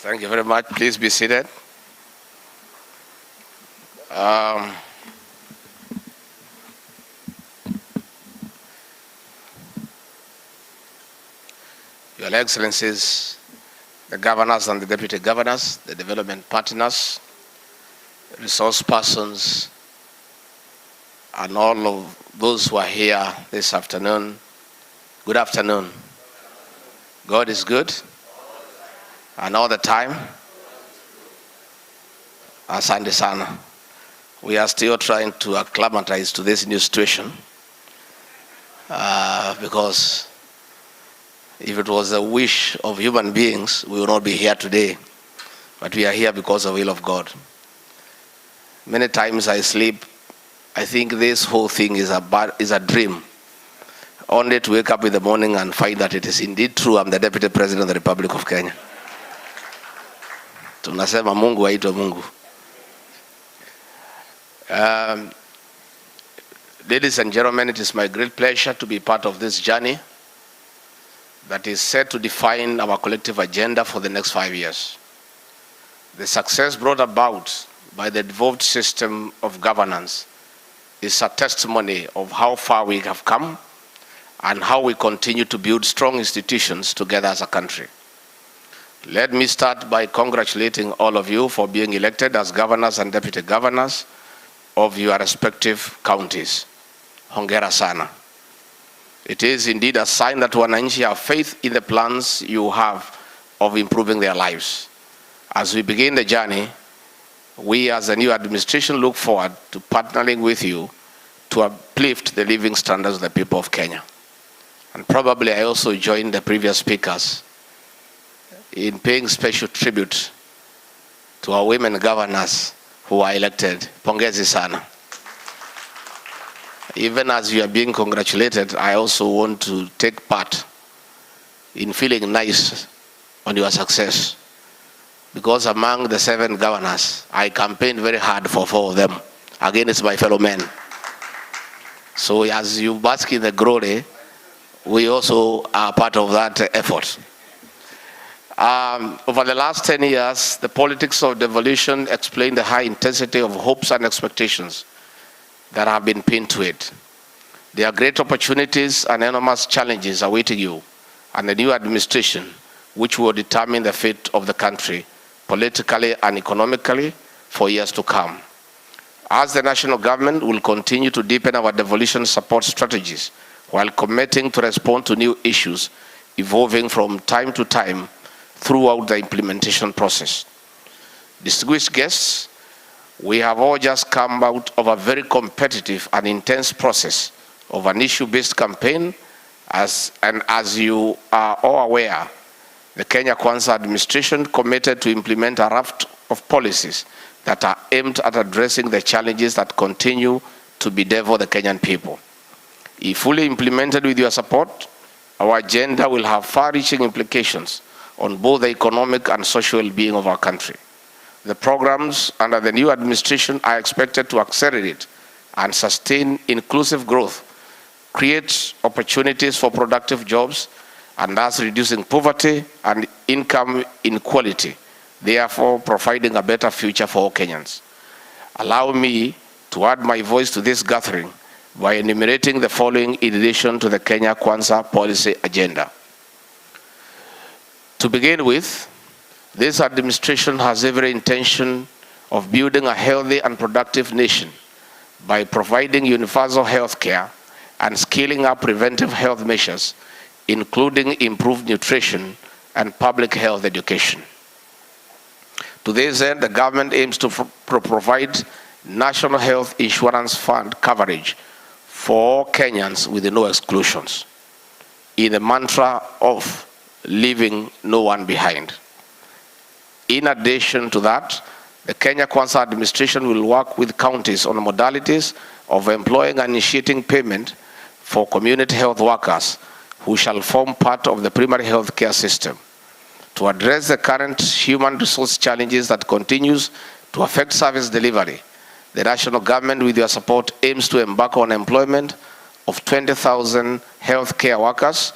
Thank you very much. Please be seated. Your Excellencies, the governors and the deputy governors, the development partners, resource persons, and all of those who are here this afternoon, good afternoon. God is good, and all the time. Asante sana. We are still trying to acclimatize to this new situation because if it was a wish of human beings, we would not be here today. But we are here because of the will of God. Many times I sleep, I think this whole thing is a dream, only to wake up in the morning and find that it is indeed true. I'm the Deputy President of the Republic of Kenya. Tunasema Mungu aitwe Mungu. Ladies and gentlemen, it is my great pleasure to be part of this journey that is set to define our collective agenda for the next 5 years. The success brought about by the devolved system of governance is a testimony of how far we have come and how we continue to build strong institutions together as a country. Let me start by congratulating all of you for being elected as governors and deputy governors of your respective counties. Hongera sana. It is indeed a sign that wananchi have faith in the plans you have of improving their lives. As we begin the journey, we as a new administration look forward to partnering with you to uplift the living standards of the people of Kenya. And probably I also join the previous speakers in paying special tribute to our women governors who are elected. Pongezi sana. Even as you are being congratulated, I also want to take part in feeling nice on your success. Because among the 7 governors, I campaigned very hard for 4 of them against my fellow men. So as you bask in the glory, we also are part of that effort. Over the last 10 years, the politics of devolution explained the high intensity of hopes and expectations that have been pinned to it. There are great opportunities and enormous challenges awaiting you and the new administration, which will determine the fate of the country politically and economically for years to come. As the national government will continue to deepen our devolution support strategies while committing to respond to new issues evolving from time to time throughout the implementation process. Distinguished guests, we have all just come out of a very competitive and intense process of an issue-based campaign, as you are all aware, the Kenya Kwanza administration committed to implement a raft of policies that are aimed at addressing the challenges that continue to bedevil the Kenyan people. If fully implemented with your support, our agenda will have far-reaching implications on both the economic and social well-being of our country. The programs under the new administration are expected to accelerate and sustain inclusive growth, create opportunities for productive jobs, and thus reducing poverty and income inequality, therefore providing a better future for all Kenyans. Allow me to add my voice to this gathering by enumerating the following in addition to the Kenya Kwanza policy agenda. To begin with, this administration has every intention of building a healthy and productive nation by providing universal health care and scaling up preventive health measures, including improved nutrition and public health education. To this end, the government aims to provide national health insurance fund coverage for all Kenyans with no exclusions, in the mantra of leaving no one behind. In addition to that, the Kenya Kwanza administration will work with counties on modalities of employing and initiating payment for community health workers who shall form part of the primary health care system. To address the current human resource challenges that continues to affect service delivery, the national government, with your support, aims to embark on employment of 20,000 health care workers,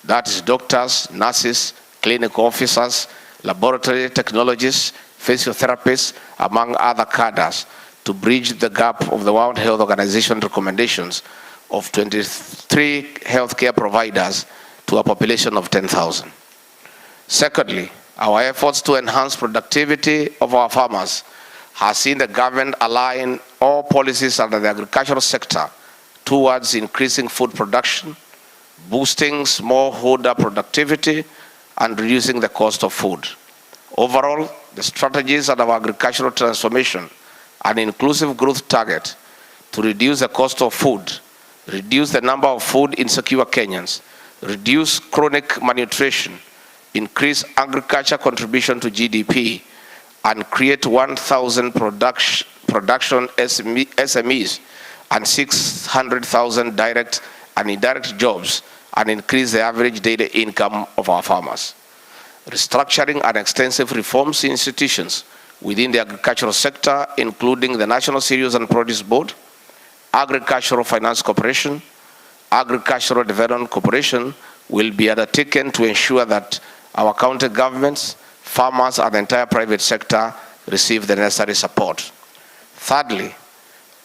that is doctors, nurses, clinical officers, laboratory technologists, physiotherapists, among other cadres, to bridge the gap of the World Health Organization recommendations of 23 healthcare providers to a population of 10,000. Secondly, our efforts to enhance productivity of our farmers has seen the government align all policies under the agricultural sector towards increasing food production, boosting smallholder productivity, and reducing the cost of food. Overall, the strategies of our agricultural transformation and inclusive growth target to reduce the cost of food, reduce the number of food insecure Kenyans, reduce chronic malnutrition, increase agriculture contribution to GDP, and create 1,000 production SMEs and 600,000 direct and indirect jobs, and increase the average daily income of our farmers. Restructuring and extensive reforms in institutions within the agricultural sector, including the National Cereals and Produce Board, Agricultural Finance Corporation, Agricultural Development Corporation, will be undertaken to ensure that our county governments, farmers, and the entire private sector receive the necessary support. Thirdly,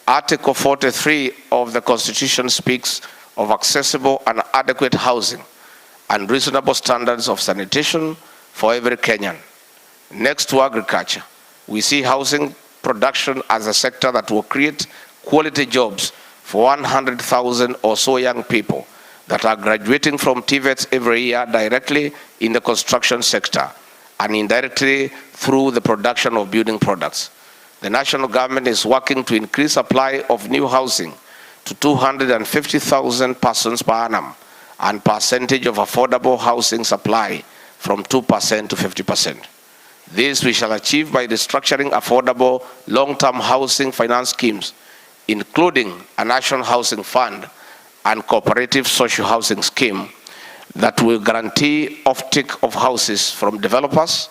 Article 43 of the Constitution speaks of accessible and adequate housing and reasonable standards of sanitation for every Kenyan. Next to agriculture, we see housing production as a sector that will create quality jobs for 100,000 or so young people that are graduating from TVETs every year directly in the construction sector and indirectly through the production of building products. The national government is working to increase supply of new housing to 250,000 persons per annum and percentage of affordable housing supply from 2% to 50%. This we shall achieve by restructuring affordable long-term housing finance schemes, including a national housing fund and cooperative social housing scheme that will guarantee offtake of houses from developers.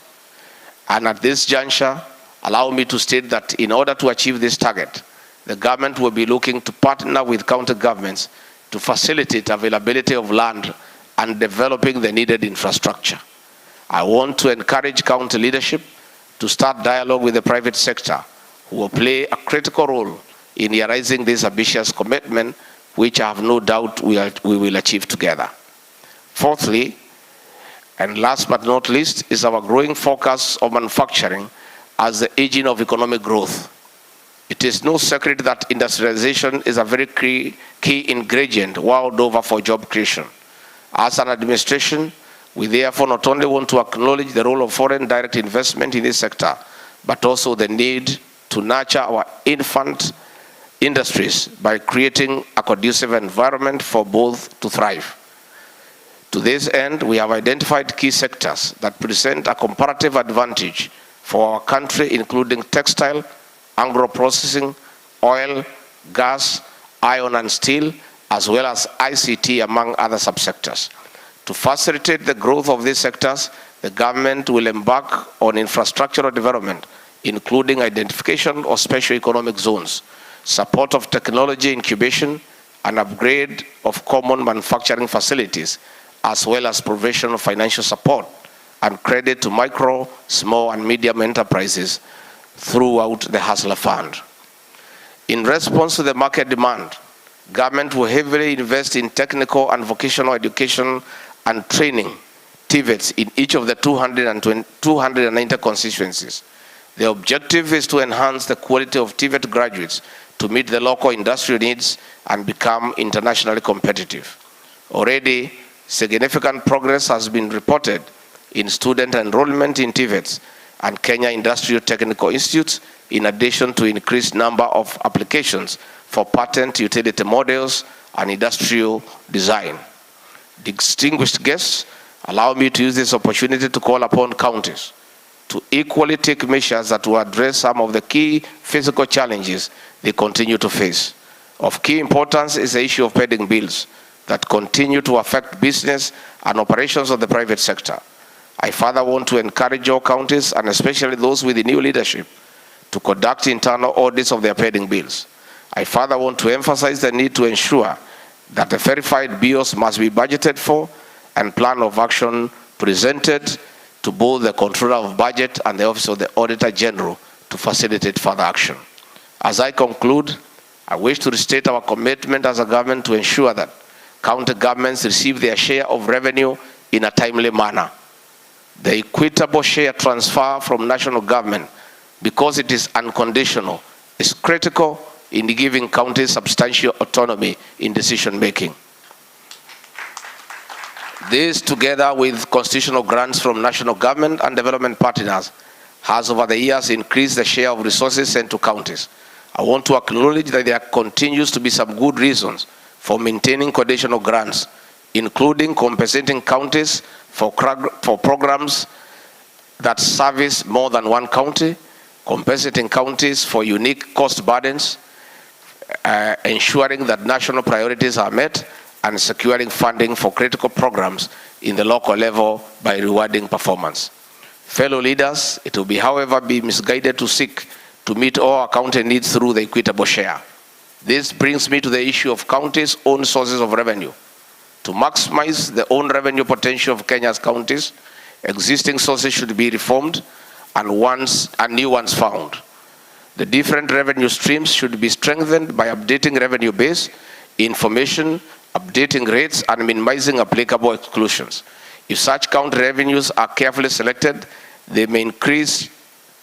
And at this juncture, allow me to state that in order to achieve this target, the government will be looking to partner with county governments to facilitate availability of land and developing the needed infrastructure. I want to encourage county leadership to start dialogue with the private sector, who will play a critical role in realizing this ambitious commitment, which I have no doubt we will achieve together. Fourthly, and last but not least, is our growing focus on manufacturing as the engine of economic growth. It is no secret that industrialization is a very key ingredient world over for job creation. As an administration, we therefore not only want to acknowledge the role of foreign direct investment in this sector, but also the need to nurture our infant industries by creating a conducive environment for both to thrive. To this end, we have identified key sectors that present a comparative advantage for our country, including textile, agro-processing, oil, gas, iron and steel, as well as ICT, among other subsectors. To facilitate the growth of these sectors, the government will embark on infrastructural development, including identification of special economic zones, support of technology incubation, and upgrade of common manufacturing facilities, as well as provision of financial support and credit to micro, small, and medium enterprises throughout the Hustler Fund. In response to the market demand, government will heavily invest in technical and vocational education and training, TVETs, in each of the 290 constituencies. The objective is to enhance the quality of TVET graduates to meet the local industrial needs and become internationally competitive. Already, significant progress has been reported in student enrollment in TVETs and Kenya Industrial Technical Institutes, in addition to increased number of applications for patent utility models and industrial design. Distinguished guests, allow me to use this opportunity to call upon counties to equally take measures that will address some of the key physical challenges they continue to face. Of key importance is the issue of pending bills that continue to affect business and operations of the private sector. I further want to encourage all counties, and especially those with the new leadership, to conduct internal audits of their pending bills. I further want to emphasize the need to ensure that the verified bills must be budgeted for and plan of action presented to both the Controller of Budget and the Office of the Auditor General to facilitate further action. As I conclude, I wish to restate our commitment as a government to ensure that county governments receive their share of revenue in a timely manner. The equitable share transfer from national government, because it is unconditional, is critical in giving counties substantial autonomy in decision making. This, together with constitutional grants from national government and development partners, has over the years increased the share of resources sent to counties. I want to acknowledge that there continues to be some good reasons for maintaining conditional grants, including compensating counties for programs that service more than one county, compensating counties for unique cost burdens, ensuring that national priorities are met, and securing funding for critical programs in the local level by rewarding performance. Fellow leaders, it will however be misguided to seek to meet all our county needs through the equitable share. This brings me to the issue of counties' own sources of revenue. To maximize the own revenue potential of Kenya's counties, existing sources should be reformed and new ones found. The different revenue streams should be strengthened by updating revenue base, information, updating rates, and minimizing applicable exclusions. If such county revenues are carefully selected, they may increase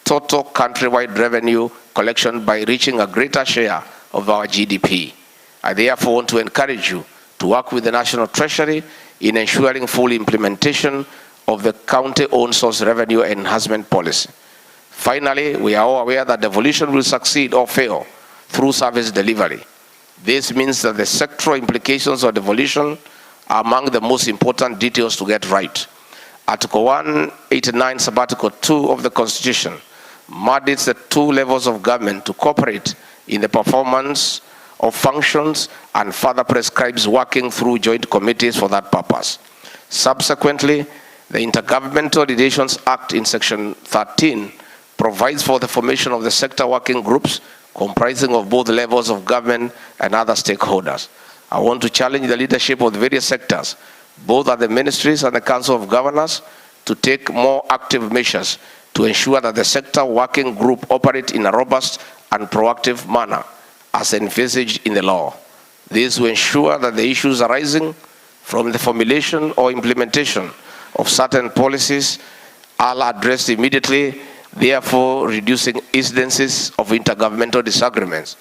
total countrywide revenue collection by reaching a greater share of our GDP. I therefore want to encourage you to work with the National Treasury in ensuring full implementation of the county-owned source revenue enhancement policy. Finally, we are all aware that devolution will succeed or fail through service delivery. This means that the sectoral implications of devolution are among the most important details to get right. Article 189, Sub-Article 2 of the Constitution mandates the two levels of government to cooperate in the performance of functions and further prescribes working through joint committees for that purpose. Subsequently, the Intergovernmental Relations Act in Section 13 provides for the formation of the sector working groups comprising of both levels of government and other stakeholders. I want to challenge the leadership of the various sectors, both at the ministries and the Council of Governors, to take more active measures to ensure that the sector working group operate in a robust and proactive manner as envisaged in the law. This will ensure that the issues arising from the formulation or implementation of certain policies are addressed immediately, therefore reducing incidences of intergovernmental disagreements.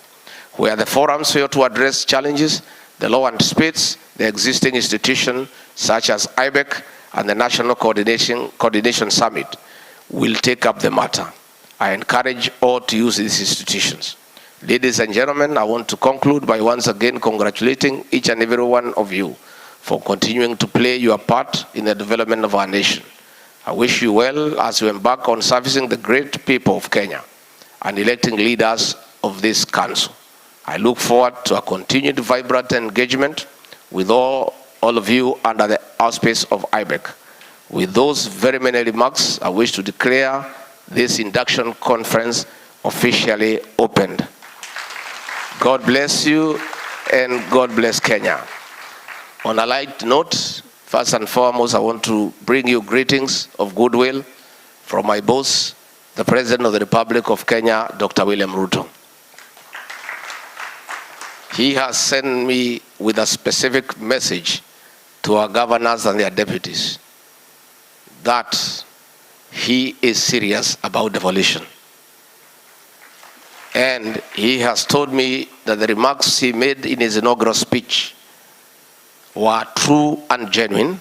Where the forums fail to address challenges, the law anticipates the existing institutions such as IBEC and the National Coordination Summit will take up the matter. I encourage all to use these institutions. Ladies and gentlemen, I want to conclude by once again congratulating each and every one of you for continuing to play your part in the development of our nation. I wish you well as you embark on servicing the great people of Kenya and electing leaders of this council. I look forward to a continued vibrant engagement with all of you under the auspice of IBEC. With those very many remarks, I wish to declare this induction conference officially opened. God bless you and God bless Kenya. On a light note, first and foremost, I want to bring you greetings of goodwill from my boss, the President of the Republic of Kenya, Dr. William Ruto. He has sent me with a specific message to our governors and their deputies that he is serious about devolution. And he has told me that the remarks he made in his inaugural speech were true and genuine,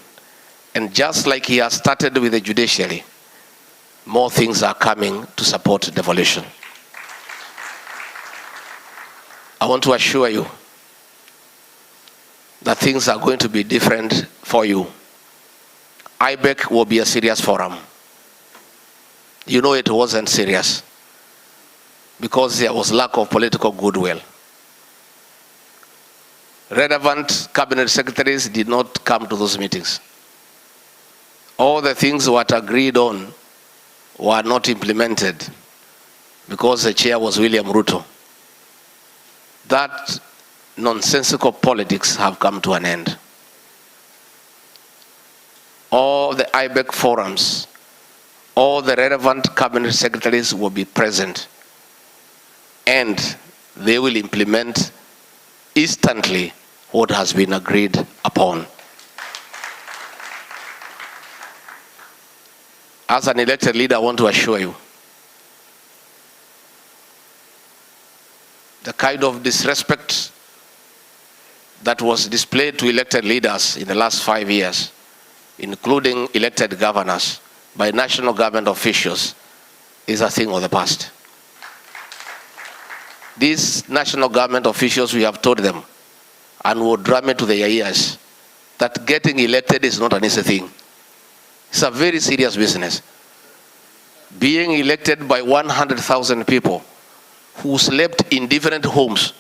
and just like he has started with the judiciary, more things are coming to support devolution. I want to assure you that things are going to be different for you. IBEC will be a serious forum. You know it wasn't serious because there was lack of political goodwill. Relevant cabinet secretaries did not come to those meetings. All the things that were agreed on were not implemented because the chair was William Ruto. That nonsensical politics have come to an end. All the IBEC forums all the relevant cabinet secretaries will be present, and they will implement instantly what has been agreed upon. As an elected leader, I want to assure you, the kind of disrespect that was displayed to elected leaders in the last 5 years, including elected governors by national government officials, is a thing of the past. These national government officials, we have told them, and will drum it to their ears, that getting elected is not an easy thing. It's a very serious business. Being elected by 100,000 people who slept in different homes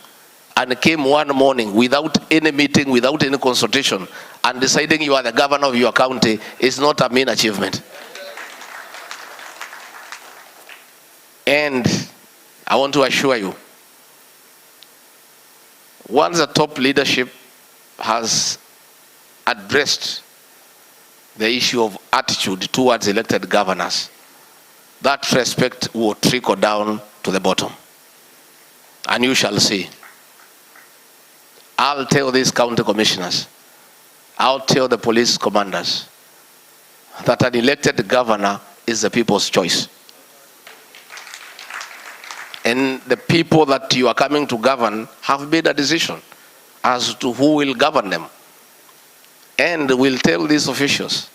and came one morning without any meeting, without any consultation, and deciding you are the governor of your county is not a mean achievement. And I want to assure you, once the top leadership has addressed the issue of attitude towards elected governors, that respect will trickle down to the bottom. And you shall see. I'll tell these county commissioners, I'll tell the police commanders that an elected governor is the people's choice. And the people that you are coming to govern have made a decision as to who will govern them. And we'll tell these officials,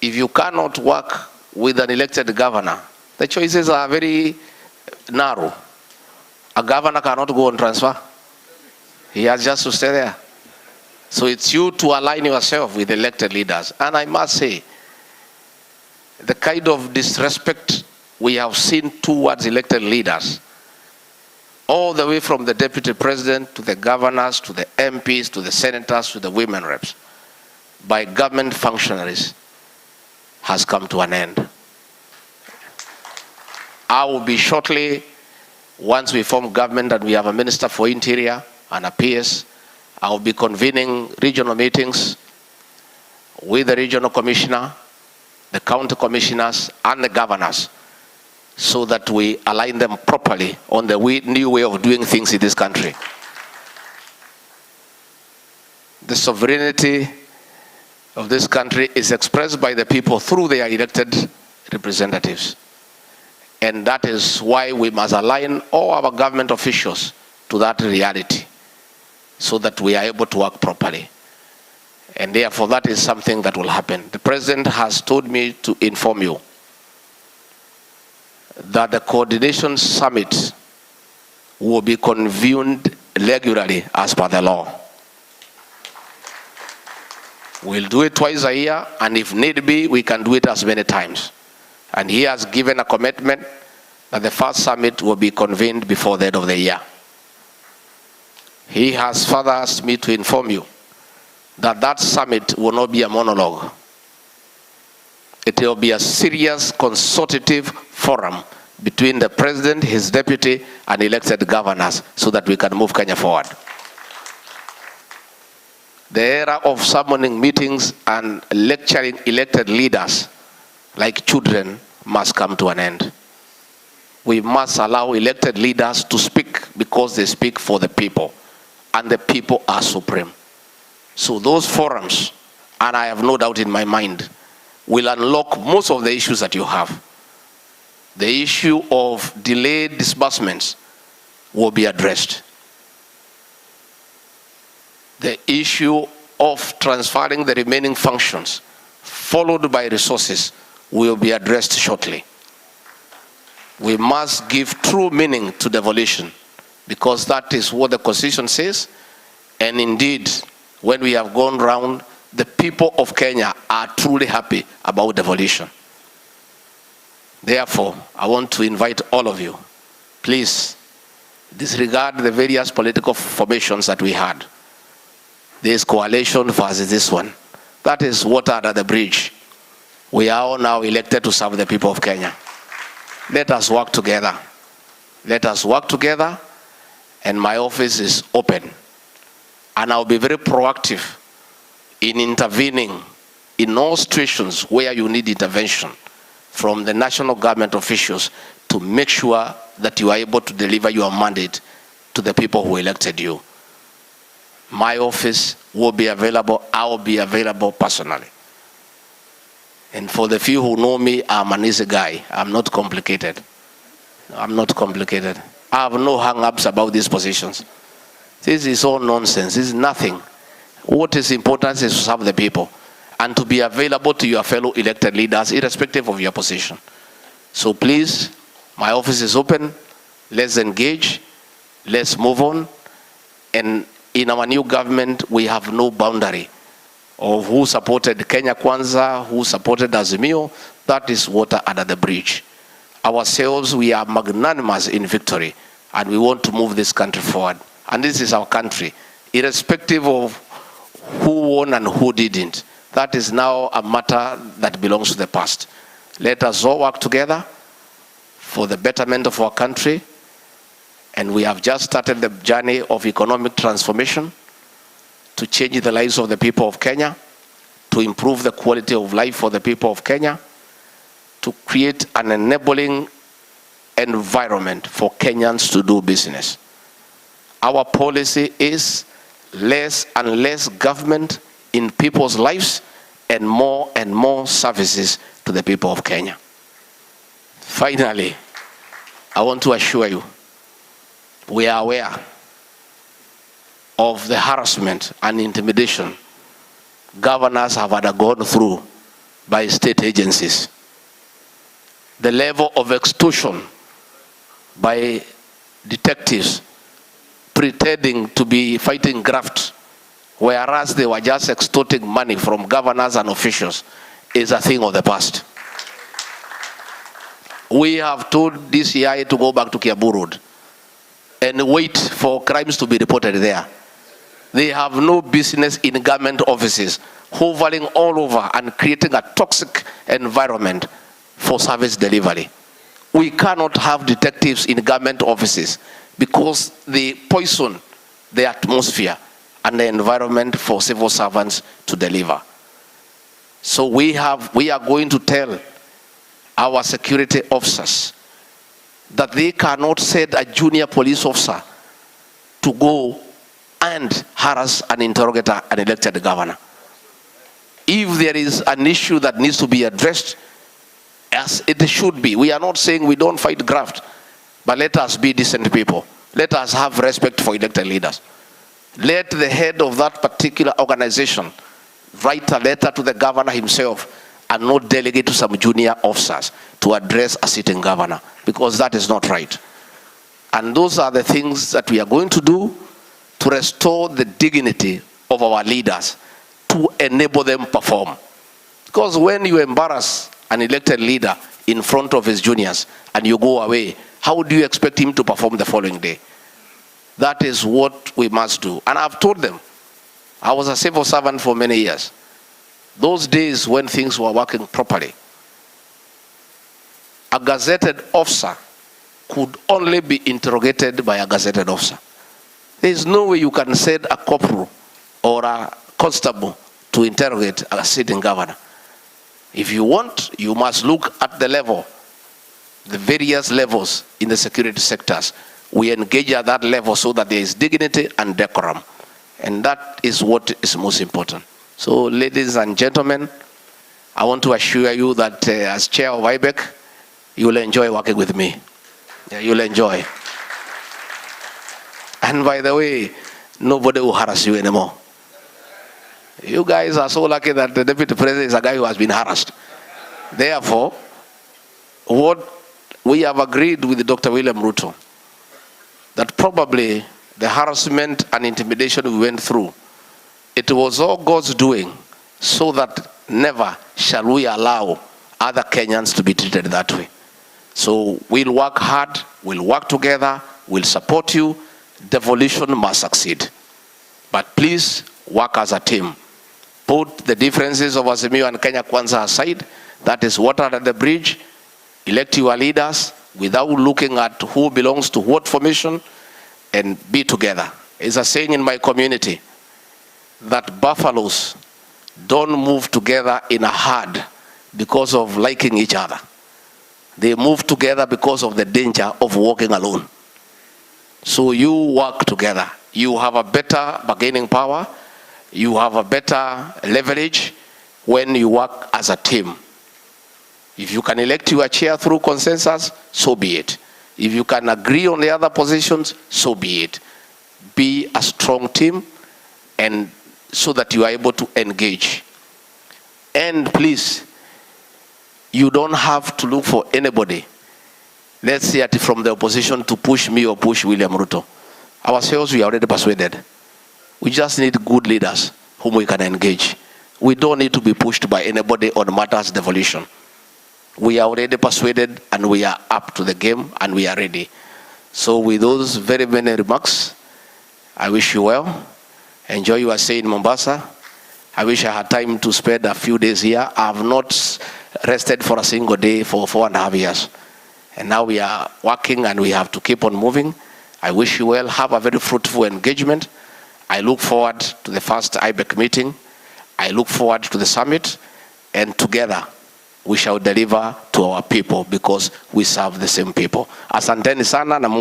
if you cannot work with an elected governor, the choices are very narrow. A governor cannot go on transfer. He has just to stay there. So it's you to align yourself with elected leaders. And I must say, the kind of disrespect we have seen towards elected leaders, all the way from the deputy president to the governors, to the MPs, to the senators, to the women reps, by government functionaries, has come to an end. I will be shortly, once we form government and we have a minister for interior and a PS, I will be convening regional meetings with the regional commissioner, the county commissioners, and the governors, so that we align them properly on the new way of doing things in this country. The sovereignty of this country is expressed by the people through their elected representatives. And that is why we must align all our government officials to that reality, so that we are able to work properly. And therefore, that is something that will happen. The President has told me to inform you that the coordination summit will be convened regularly as per the law. We'll do it twice a year, and if need be, we can do it as many times. And he has given a commitment that the first summit will be convened before the end of the year. He has further asked me to inform you that that summit will not be a monologue. It will be a serious consultative forum between the president, his deputy, and elected governors, so that we can move Kenya forward. The era of summoning meetings and lecturing elected leaders like children must come to an end. We must allow elected leaders to speak because they speak for the people, and the people are supreme. So those forums, and I have no doubt in my mind, will unlock most of the issues that you have. The issue of delayed disbursements will be addressed. The issue of transferring the remaining functions, followed by resources, will be addressed shortly. We must give true meaning to devolution, because that is what the Constitution says. And indeed, when we have gone round, the people of Kenya are truly happy about devolution. Therefore, I want to invite all of you, please disregard the various political formations that we had. This coalition versus this one. That is water under the bridge. We are all now elected to serve the people of Kenya. Let us work together. Let us work together, and my office is open. And I'll be very proactive in intervening in all situations where you need intervention from the national government officials to make sure that you are able to deliver your mandate to the people who elected you. My office will be available. I will be available personally. And for the few who know me, I'm an easy guy. I'm not complicated. I'm not complicated. I have no hang-ups about these positions. This is all nonsense. This is nothing. What is important is to serve the people and to be available to your fellow elected leaders, irrespective of your position. So please, my office is open. Let's engage. Let's move on. And in our new government, we have no boundary of who supported Kenya Kwanza, who supported Azimio. That is water under the bridge. Ourselves, we are magnanimous in victory, and we want to move this country forward. And this is our country, irrespective of who won and who didn't. That is now a matter that belongs to the past. Let us all work together for the betterment of our country. And we have just started the journey of economic transformation to change the lives of the people of Kenya, to improve the quality of life for the people of Kenya, to create an enabling environment for Kenyans to do business. Our policy is less and less government in people's lives and more services to the people of Kenya. Finally, I want to assure you, we are aware of the harassment and intimidation governors have undergone through by state agencies. The level of extortion by detectives pretending to be fighting graft, whereas they were just extorting money from governors and officials, is a thing of the past. We have told DCI to go back to Kiambu Road and wait for crimes to be reported there. They have no business in government offices, hovering all over and creating a toxic environment for service delivery. We cannot have detectives in government offices because they poison the atmosphere and the environment for civil servants to deliver. So we are going to tell our security officers that they cannot send a junior police officer to go and harass and interrogate an elected governor. If there is an issue that needs to be addressed, as it should be, we are not saying we don't fight graft, but let us be decent people. Let us have respect for elected leaders. Let the head of that particular organization write a letter to the governor himself and not delegate to some junior officers to address a sitting governor, because that is not right. And those are the things that we are going to do to restore the dignity of our leaders, to enable them perform. Because when you embarrass an elected leader in front of his juniors and you go away, how do you expect him to perform the following day? That is what we must do. And I've told them, I was a civil servant for many years. Those days when things were working properly, a gazetted officer could only be interrogated by a gazetted officer. There is no way you can send a corporal or a constable to interrogate a sitting governor. If you want, you must look at the level, the various levels in the security sectors. We engage at that level so that there is dignity and decorum. And that is what is most important. So, ladies and gentlemen, I want to assure you that as chair of IBEC, you will enjoy working with me. Yeah, you'll enjoy. And by the way, nobody will harass you anymore. You guys are so lucky that the deputy president is a guy who has been harassed. Therefore, what we have agreed with Dr. William Ruto, that probably the harassment and intimidation we went through, it was all God's doing, so that never shall we allow other Kenyans to be treated that way. So we'll work hard, we'll work together, we'll support you. Devolution must succeed. But please work as a team. Put the differences of Azimio and Kenya Kwanza aside. That is water under the bridge. Elect your leaders without looking at who belongs to what formation, and be together. It's a saying in my community that buffaloes don't move together in a herd because of liking each other. They move together because of the danger of walking alone. So you work together. You have a better bargaining power. You have a better leverage when you work as a team. If you can elect your chair through consensus, so be it. If you can agree on the other positions, so be it. Be a strong team, and so that you are able to engage. And please, you don't have to look for anybody, let's say from the opposition, to push me or push William Ruto. Ourselves, we are already persuaded. We just need good leaders whom we can engage. We don't need to be pushed by anybody on matters devolution. We are already persuaded, and we are up to the game, and we are ready. So with those very many remarks, I wish you well. Enjoy your stay in Mombasa. I wish I had time to spend a few days here. I have not rested for a single day for 4.5 years. And now we are working, and we have to keep on moving. I wish you well. Have a very fruitful engagement. I look forward to the first IBEC meeting. I look forward to the summit. And together, we shall deliver to our people, because we serve the same people. Asanteni sana na